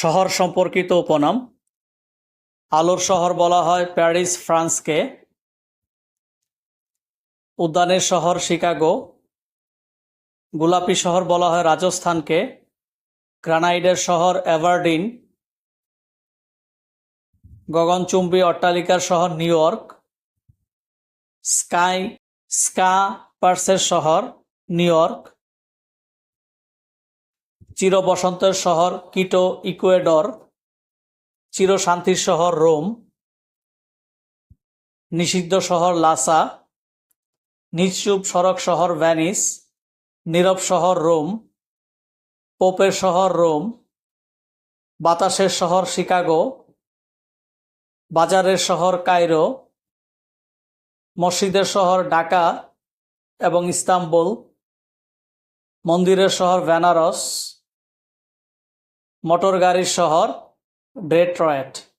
শহর সম্পর্কিত উপনাম। আলোর শহর বলা হয় প্যারিস ফ্রান্সকে। উদ্যানের শহর শিকাগো। গোলাপি শহর বলা হয় রাজস্থানকে। গ্রানাইটের শহর অ্যাবারডিন। গগনচুম্বী অট্টালিকার শহর নিউ ইয়র্ক। স্কা পার্সের শহর নিউ ইয়র্ক। চির বসন্তের শহর কিটো ইকুয়েডর। চিরশান্তির শহর রোম। নিষিদ্ধ শহর লাসা। নিশ্চুপ সড়ক শহর ভেনিস। নীরব শহর রোম। পোপের শহর রোম। বাতাসের শহর শিকাগো। বাজারের শহর কায়রো। মসজিদের শহর ঢাকা এবং ইস্তাম্বুল। মন্দিরের শহর বেনারস। মোটর গাড়ির শহর ডেট্রয়েট।